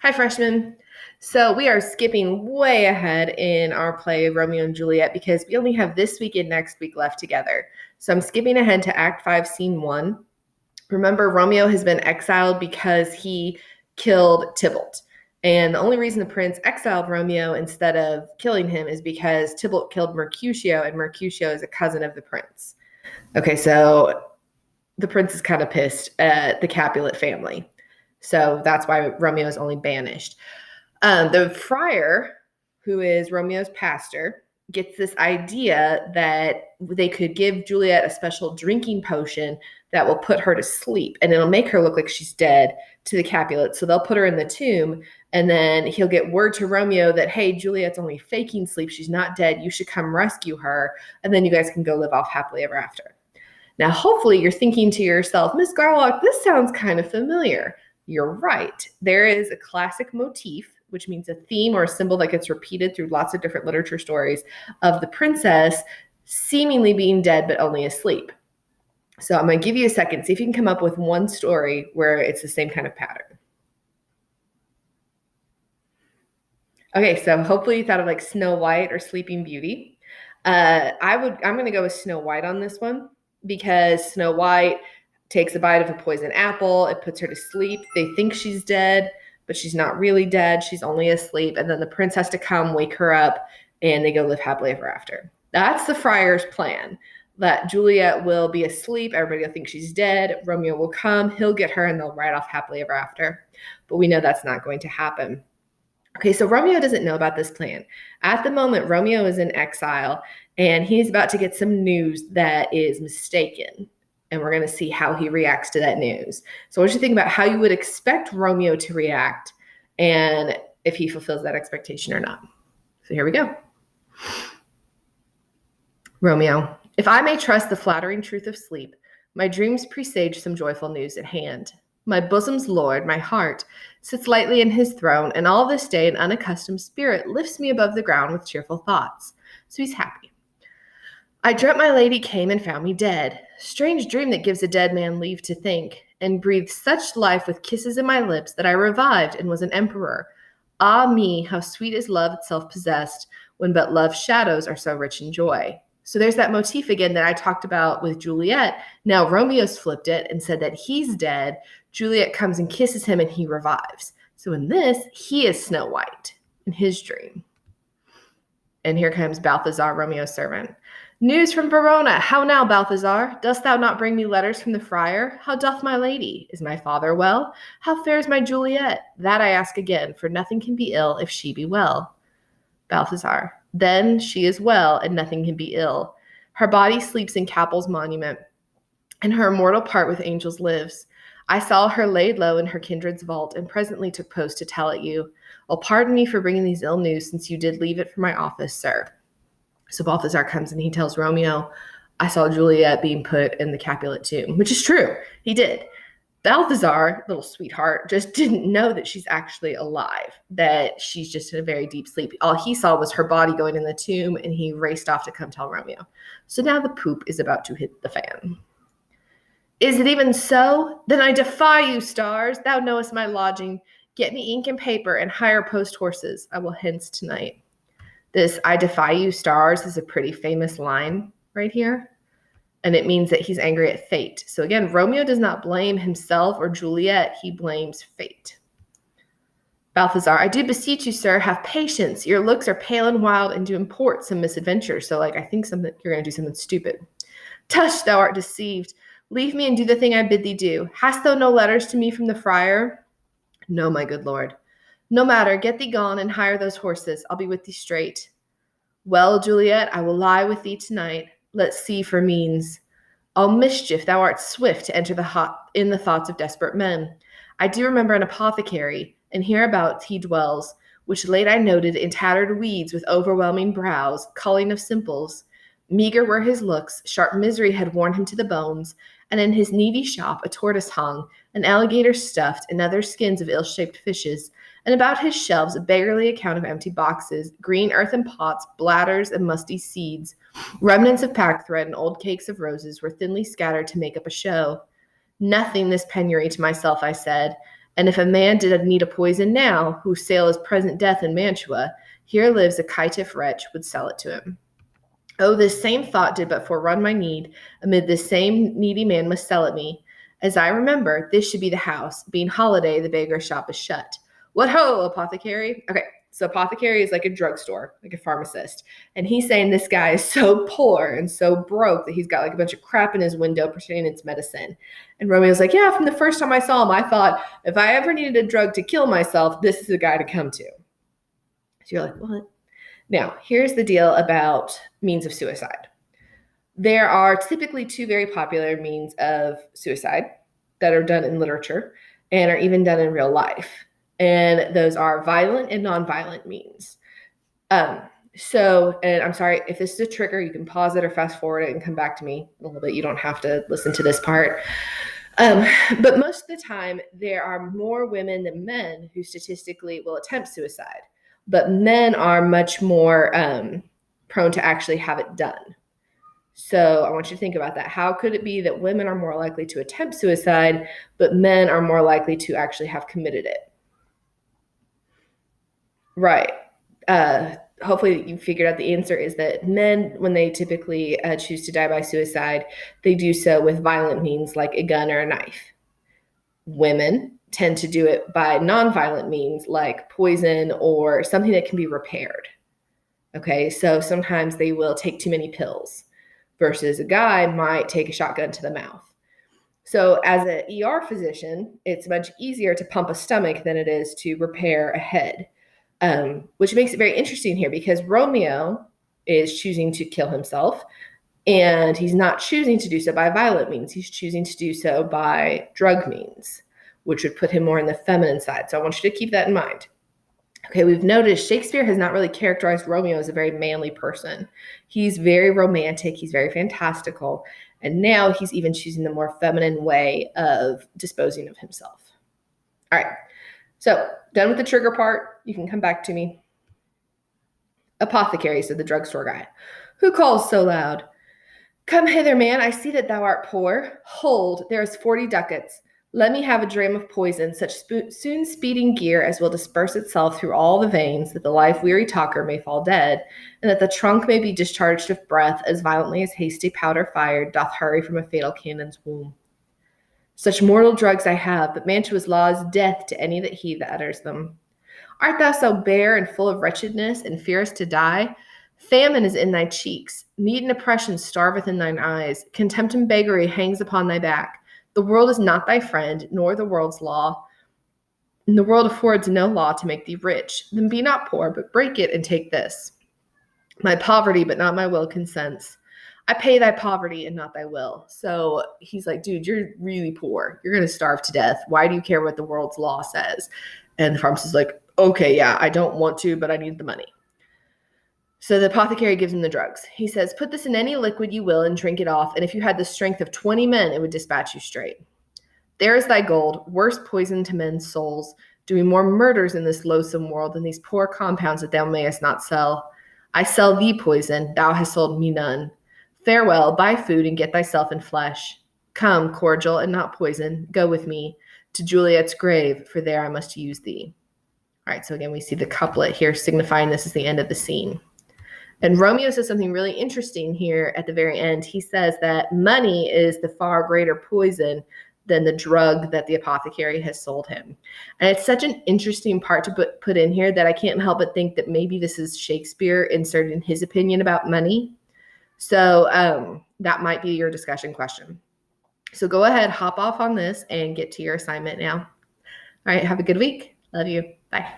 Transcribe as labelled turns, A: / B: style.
A: Hi, freshmen. So we are skipping way ahead in our play Romeo and Juliet because we only have this week and next week left together. So I'm skipping ahead to Act 5, Scene 1. Remember, Romeo has been exiled because he killed Tybalt. And the only reason the prince exiled Romeo instead of killing him is because Tybalt killed Mercutio, and Mercutio is a cousin of the prince. Okay, so the prince is kind of pissed at the Capulet family. So that's why Romeo is only banished. The friar, who is Romeo's pastor, gets this idea that they could give Juliet a special drinking potion that will put her to sleep, and it'll make her look like she's dead to the Capulet. So they'll put her in the tomb, and then he'll get word to Romeo that, hey, Juliet's only faking sleep. She's not dead. You should come rescue her, and then you guys can go live off happily ever after. Now, hopefully you're thinking to yourself, Miss Garlock, this sounds kind of familiar. You're right. There is a classic motif, which means a theme or a symbol that gets repeated through lots of different literature stories of the princess seemingly being dead but only asleep. So I'm going to give you a second. See if you can come up with one story where it's the same kind of pattern. Okay, so hopefully you thought of like Snow White or Sleeping Beauty. I'm going to go with Snow White on this one because Snow White takes a bite of a poison apple. It puts her to sleep. They think she's dead, but she's not really dead. She's only asleep. And then the prince has to come wake her up, and they go live happily ever after. That's the friar's plan, that Juliet will be asleep. Everybody will think she's dead. Romeo will come. He'll get her, and they'll ride off happily ever after. But we know that's not going to happen. Okay, so Romeo doesn't know about this plan. At the moment, Romeo is in exile, and he's about to get some news that is mistaken. And we're going to see how he reacts to that news. So what do you think about how you would expect Romeo to react and if he fulfills that expectation or not? So here we go. Romeo, if I may trust the flattering truth of sleep, my dreams presage some joyful news at hand. My bosom's lord, my heart, sits lightly in his throne, and all this day an unaccustomed spirit lifts me above the ground with cheerful thoughts. So he's happy. I dreamt my lady came and found me dead. Strange dream that gives a dead man leave to think, and breathed such life with kisses in my lips that I revived and was an emperor. Ah me, how sweet is love itself possessed, when but love's shadows are so rich in joy. So there's that motif again that I talked about with Juliet. Now Romeo's flipped it and said that he's dead. Juliet comes and kisses him and he revives. So in this, he is Snow White in his dream. And here comes Balthazar, Romeo's servant. News from Verona. How now, Balthazar? Dost thou not bring me letters from the friar? How doth my lady? Is my father well? How fares my Juliet? That I ask again, for nothing can be ill if she be well. Balthazar. Then she is well, and nothing can be ill. Her body sleeps in Capel's monument, and her immortal part with angels lives. I saw her laid low in her kindred's vault, and presently took post to tell it you. Oh, pardon me for bringing these ill news, since you did leave it for my office, sir. So Balthazar comes and he tells Romeo, I saw Juliet being put in the Capulet tomb, which is true. He did. Balthazar, little sweetheart, just didn't know that she's actually alive, that she's just in a very deep sleep. All he saw was her body going in the tomb, and he raced off to come tell Romeo. So now the poop is about to hit the fan. Is it even so? Then I defy you, stars. Thou knowest my lodging. Get me ink and paper and hire post horses. I will hence tonight. This I defy you, stars is a pretty famous line right here. And it means that he's angry at fate. So again, Romeo does not blame himself or Juliet. He blames fate. Balthazar, I do beseech you, sir, have patience. Your looks are pale and wild and do import some misadventure. So I think you're going to do something stupid. Tush, thou art deceived. Leave me and do the thing I bid thee do. Hast thou no letters to me from the friar? No, my good lord. No matter, get thee gone and hire those horses. I'll be with thee straight. Well, Juliet, I will lie with thee tonight. Let's see for means. All mischief, thou art swift to enter in the thoughts of desperate men. I do remember an apothecary, and hereabouts he dwells, which late I noted in tattered weeds with overwhelming brows, culling of simples. Meager were his looks, sharp misery had worn him to the bones, and in his needy shop a tortoise hung, an alligator stuffed, and other skins of ill-shaped fishes, and about his shelves a beggarly account of empty boxes, green earthen pots, bladders, and musty seeds. Remnants of packthread and old cakes of roses were thinly scattered to make up a show. Nothing this penury to myself, I said, And if a man did need a poison now, whose sale is present death in Mantua, here lives a caitiff wretch would sell it to him. Oh, this same thought did but forerun my need. Amid this same needy man must sell it me. As I remember, this should be the house. Being holiday, the beggar's shop is shut. What ho, apothecary? Okay, so apothecary is like a drugstore, like a pharmacist. And he's saying this guy is so poor and so broke that he's got like a bunch of crap in his window pretending it's medicine. And Romeo's like, yeah, from the first time I saw him, I thought if I ever needed a drug to kill myself, this is the guy to come to. So you're like, what? Now, here's the deal about means of suicide. There are typically two very popular means of suicide that are done in literature and are even done in real life. And those are violent and nonviolent means. And I'm sorry, if this is a trigger, you can pause it or fast forward it and come back to me a little bit. You don't have to listen to this part. But most of the time, there are more women than men who statistically will attempt suicide. But men are much more prone to actually have it done. So I want you to think about that. How could it be that women are more likely to attempt suicide, but men are more likely to actually have committed it? Right. Hopefully you figured out the answer is that men, when they typically choose to die by suicide, they do so with violent means like a gun or a knife. Women tend to do it by nonviolent means like poison or something that can be repaired. Okay, so sometimes they will take too many pills versus a guy might take a shotgun to the mouth. So as an ER physician, it's much easier to pump a stomach than it is to repair a head, which makes it very interesting here because Romeo is choosing to kill himself. And he's not choosing to do so by violent means. He's choosing to do so by drug means, which would put him more in the feminine side. So I want you to keep that in mind. Okay, we've noticed Shakespeare has not really characterized Romeo as a very manly person. He's very romantic. He's very fantastical. And now he's even choosing the more feminine way of disposing of himself. All right, so done with the trigger part. You can come back to me. Apothecary, said the drugstore guy. Who calls so loud? Come hither, man, I see that thou art poor. Hold, there is 40 ducats. Let me have a dram of poison, such soon speeding gear as will disperse itself through all the veins, that the life-weary talker may fall dead, and that the trunk may be discharged of breath as violently as hasty powder fired doth hurry from a fatal cannon's womb. Such mortal drugs I have, but Mantua's law is death to any that utters them. Art thou so bare and full of wretchedness, and fearest to die? Famine is in thy cheeks, need and oppression starveth in thine eyes, contempt and beggary hangs upon thy back. The world is not thy friend, nor the world's law, and the world affords no law to make thee rich. Then be not poor, but break it and take this. My poverty, but not my will, consents. I pay thy poverty and not thy will. So he's like, dude, you're really poor. You're going to starve to death. Why do you care what the world's law says? And the pharmacist is like, okay, yeah, I don't want to, but I need the money. So the apothecary gives him the drugs. He says, put this in any liquid you will and drink it off, and if you had the strength of 20 men, it would dispatch you straight. There is thy gold, worse poison to men's souls, doing more murders in this loathsome world than these poor compounds that thou mayest not sell. I sell thee poison, thou hast sold me none. Farewell, buy food and get thyself in flesh. Come, cordial and not poison, go with me to Juliet's grave, for there I must use thee. All right, so again, we see the couplet here signifying this is the end of the scene. And Romeo says something really interesting here at the very end. He says that money is the far greater poison than the drug that the apothecary has sold him. And it's such an interesting part to put in here that I can't help but think that maybe this is Shakespeare inserting his opinion about money. So that might be your discussion question. So go ahead, hop off on this and get to your assignment now. All right, have a good week. Love you. Bye.